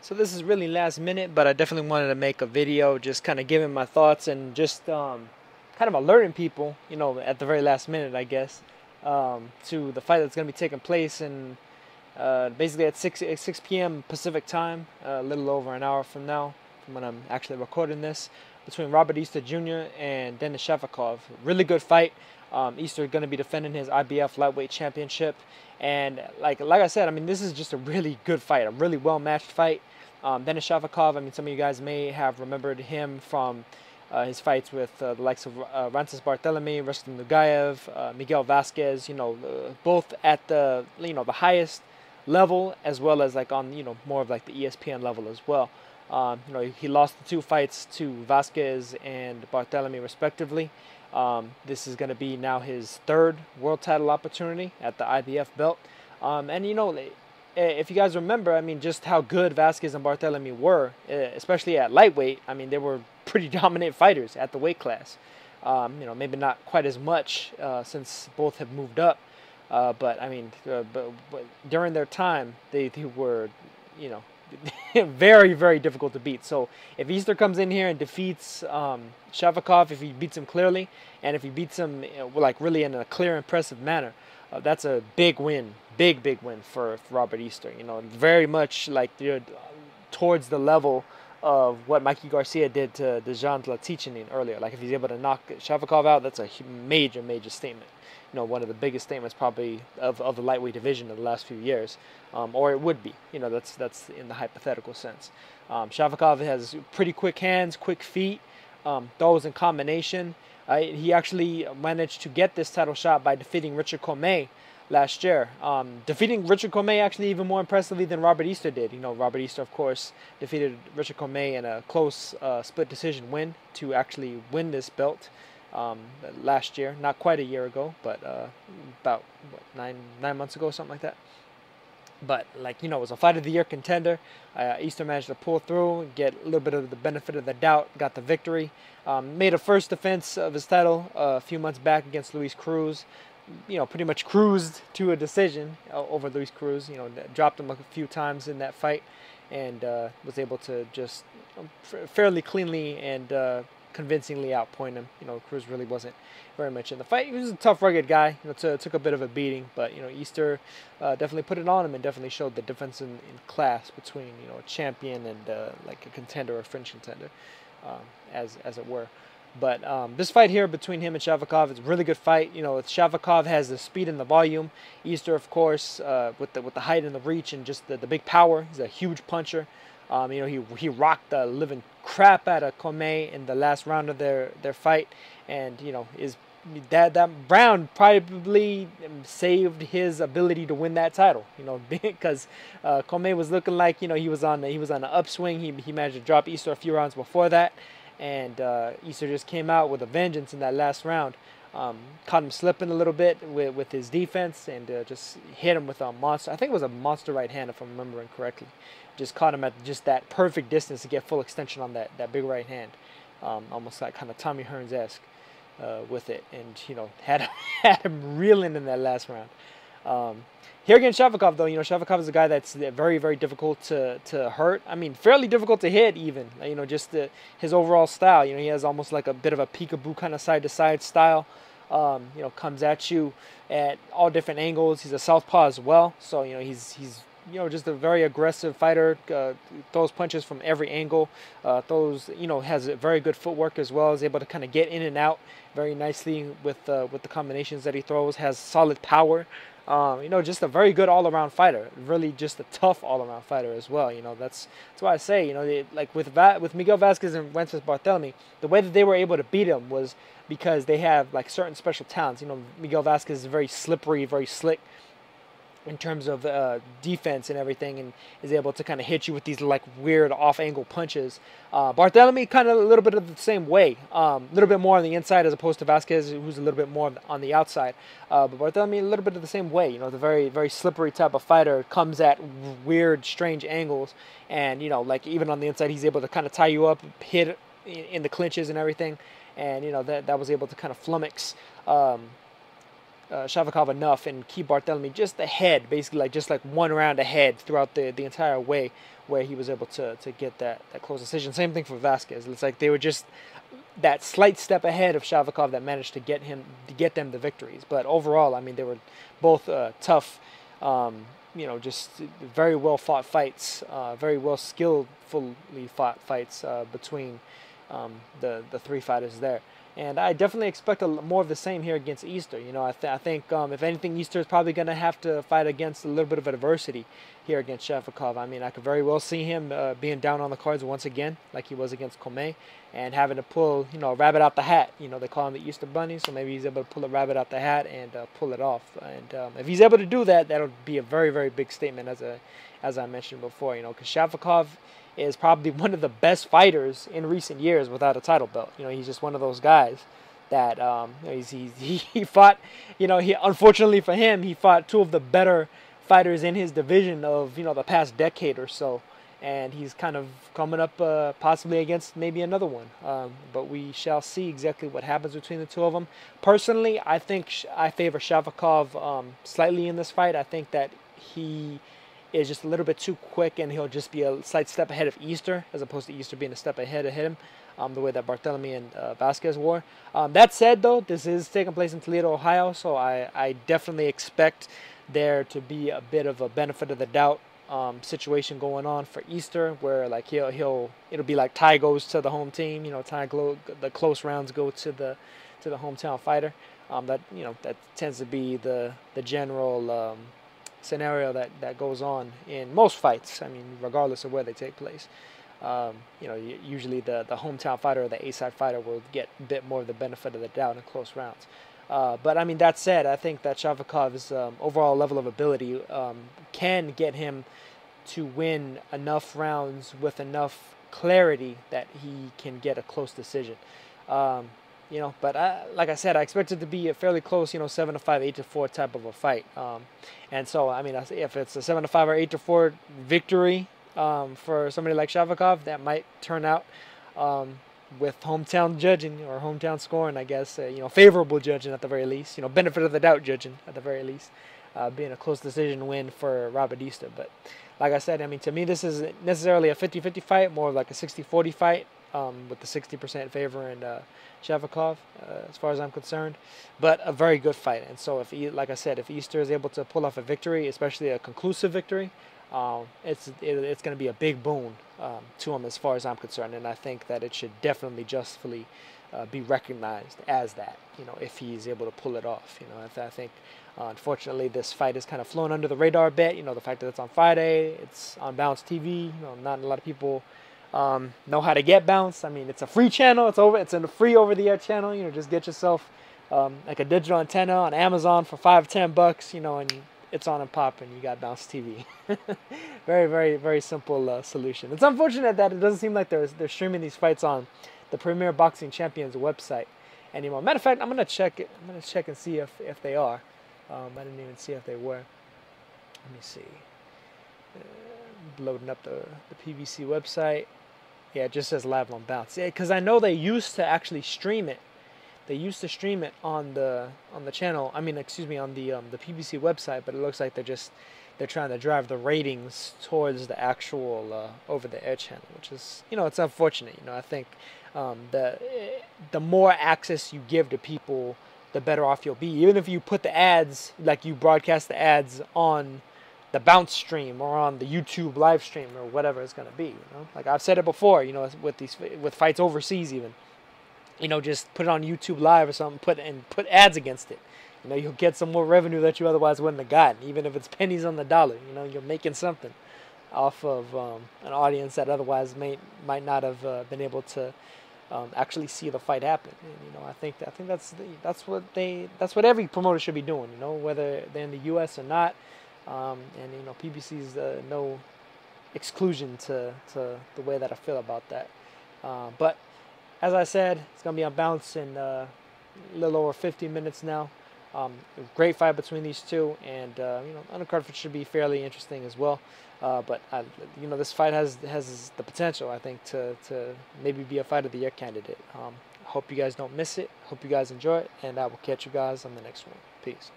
So this is really last minute, but I definitely wanted to make a video just kind of giving my thoughts and just kind of alerting people, at the very last minute, I guess, to the fight that's going to be taking place in basically at 6 p.m. Pacific time, a little over an hour from now, from when I'm actually recording this, between Robert Easter Jr. and Denis Shafikov. Really good fight. Easter going to be defending his IBF Lightweight Championship, and like I said, I mean, this is just a really good fight, a really well matched fight. Denis Shafikov, I mean, some of you guys may have remembered him from his fights with the likes of Rances Barthelemy, Rustam Nugaev, Miguel Vasquez. Both at the the highest level, as well as like on more of like the ESPN level as well. He lost the two fights to Vasquez and Barthelemy respectively. This is going to be now his third world title opportunity at the IBF belt. If you guys remember, I mean, just how good Vasquez and Barthelemy were, especially at lightweight. I mean, they were pretty dominant fighters at the weight class. Maybe not quite as much since both have moved up. But I mean, but during their time, they were, very, very difficult to beat. So if Easter comes in here and defeats Shafikov, if he beats him clearly, and if he beats him like really in a clear, impressive manner, that's a big win, big win for Robert Easter. Very much like towards the level of what Mikey Garcia did to Dejan Zlaticanin earlier. Like if he's able to knock Shafikov out, that's a major statement. One of the biggest statements probably of the lightweight division in the last few years, or it would be. That's in the hypothetical sense. Shafikov has pretty quick hands, quick feet, throws in combination. He actually managed to get this title shot by defeating Richard Commey last year. Defeating Richard Commey actually even more impressively than Robert Easter did. Robert Easter, of course, defeated Richard Commey in a close split decision win to actually win this belt last year. Not quite a year ago, but about what, nine months ago, something like that. But it was a fight of the year contender. Easter managed to pull through, get a little bit of the benefit of the doubt, got the victory. Made a first defense of his title a few months back against Luis Cruz. Pretty much cruised to a decision over Luis Cruz. Dropped him a few times in that fight, and was able to just fairly cleanly and convincingly outpoint him. Cruz really wasn't very much in the fight. He was a tough, rugged guy. Took a bit of a beating, but Easter definitely put it on him and definitely showed the difference in class between a champion and like a contender or fringe contender, as it were. But this fight here between him and Shafikov is a really good fight. Shafikov has the speed and the volume. Easter, of course, with the height and the reach and just the big power. He's a huge puncher. He rocked the living crap out of Commey in the last round of their fight, and that round probably saved his ability to win that title. Because Commey was looking like he was on an upswing. He managed to drop Easter a few rounds before that. And Easter just came out with a vengeance in that last round. Caught him slipping a little bit with his defense, and just hit him with a monster. I think it was a monster right hand, if I'm remembering correctly. Just caught him at just that perfect distance to get full extension on that big right hand. Almost like kind of Tommy Hearns-esque with it. And, had him reeling in that last round. Here against Shafikov, though, Shafikov is a guy that's very, very difficult to hurt. I mean, fairly difficult to hit, even. Just his overall style. He has almost like a bit of a peekaboo kind of side-to-side style. Comes at you at all different angles. He's a southpaw as well, so he's just a very aggressive fighter. Throws punches from every angle. Has a very good footwork as well. Is able to kind of get in and out very nicely with the combinations that he throws. Has solid power. Just a very good all-around fighter. Really, just a tough all-around fighter as well. That's why I say, like with Miguel Vasquez and Rances Barthelemy, the way that they were able to beat him was because they have like certain special talents. Miguel Vasquez is very slippery, very slick in terms of defense and everything, and is able to kind of hit you with these like weird off-angle punches. Barthelemy kind of a little bit of the same way, a little bit more on the inside as opposed to Vasquez, who's a little bit more on the outside. But Barthelemy a little bit of the same way. The very, very slippery type of fighter, comes at weird, strange angles, and like even on the inside, he's able to kind of tie you up, hit in the clinches and everything, and that was able to kind of flummox Shafikov enough and keep Barthélemy just ahead, basically just like 1 round ahead throughout the entire way, where he was able to get that close decision. Same thing for Vasquez. It's like they were just that slight step ahead of Shafikov that managed to get them the victories. But overall, I mean, they were both tough, just very well fought fights, very well skillfully fought fights between the three fighters there. And I definitely expect more of the same here against Easter. I think if anything, Easter is probably going to have to fight against a little bit of adversity here against Shafikov. I mean, I could very well see him being down on the cards once again, like he was against Comey, and having to pull, a rabbit out the hat. They call him the Easter Bunny, so maybe he's able to pull a rabbit out the hat and pull it off. And if he's able to do that, that'll be a very, very big statement, as I mentioned before. Because Shafikov is probably one of the best fighters in recent years without a title belt. He's just one of those guys that he fought. Unfortunately for him, he fought two of the better fighters in his division of the past decade or so, and he's kind of coming up possibly against maybe another one. But we shall see exactly what happens between the two of them. Personally, I think I favor Shafikov slightly in this fight. I think that he is just a little bit too quick, and he'll just be a slight step ahead of Easter, as opposed to Easter being a step ahead of him, the way that Barthélemy and Vasquez were. That said, though, this is taking place in Toledo, Ohio, so I definitely expect there to be a bit of a benefit of the doubt situation going on for Easter, where like it'll be like tie goes to the home team, the close rounds go to the hometown fighter. That tends to be the general scenario that goes on in most fights. I mean, regardless of where they take place. Usually the hometown fighter or the A-side fighter will get a bit more of the benefit of the doubt in close rounds. But I mean, that said, I think that Shafikov's overall level of ability can get him to win enough rounds with enough clarity that he can get a close decision. But like I said, I expect it to be a fairly close, 7-5, 8-4 type of a fight. And so, I mean, if it's a 7-5 or 8-4 victory for somebody like Shafikov, that might turn out with hometown judging or hometown scoring, I guess, favorable judging at the very least, benefit of the doubt judging at the very least, being a close decision win for Robert Easter. But like I said, I mean, to me, this isn't necessarily a 50-50 fight, more like a 60-40 fight, with the 60% favor in Shafikov, as far as I'm concerned, but a very good fight. And so, like I said, if Easter is able to pull off a victory, especially a conclusive victory, it's going to be a big boon to him as far as I'm concerned. And I think that it should definitely justly be recognized as that, if he's able to pull it off. I think, unfortunately, this fight is kind of flown under the radar a bit. The fact that it's on Friday, it's on Bounce TV. Not a lot of people know how to get Bounce. I mean, it's a free channel. It's a free over-the-air channel. Just get yourself like a digital antenna on Amazon for $5-10, and it's on and popping. You got Bounce TV. Very, very, very simple solution. It's unfortunate that it doesn't seem like they're streaming these fights on the Premier Boxing Champions website anymore. Matter of fact, I'm gonna check it. I'm gonna check and see if they are. I didn't even see if they were. Let me see. Loading up the PBC website. Yeah, it just says live on Bounce. Yeah, because I know they used to actually stream it. They used to stream it on the channel. I mean, excuse me, on the PBC website. But it looks like they're trying to drive the ratings towards the actual over-the-air channel, which is, it's unfortunate. I think the more access you give to people, the better off you'll be. Even if you put the ads, like you broadcast the ads on the Bounce stream or on the YouTube live stream or whatever it's going to be, like I've said it before, with fights overseas even, just put it on YouTube live or something, put ads against it. You'll get some more revenue that you otherwise wouldn't have gotten, even if it's pennies on the dollar. You're making something off of an audience that otherwise might not have been able to actually see the fight happen. And, I think that's what every promoter should be doing. Whether they're in the U.S. or not. And PBC's no exclusion to the way that I feel about that. But as I said, it's gonna be on Bounce in a little over 50 minutes now. Great fight between these two, and undercard should be fairly interesting as well. But this fight has the potential, I think, to maybe be a fight of the year candidate. Hope you guys don't miss it. Hope you guys enjoy it, and I will catch you guys on the next one. Peace.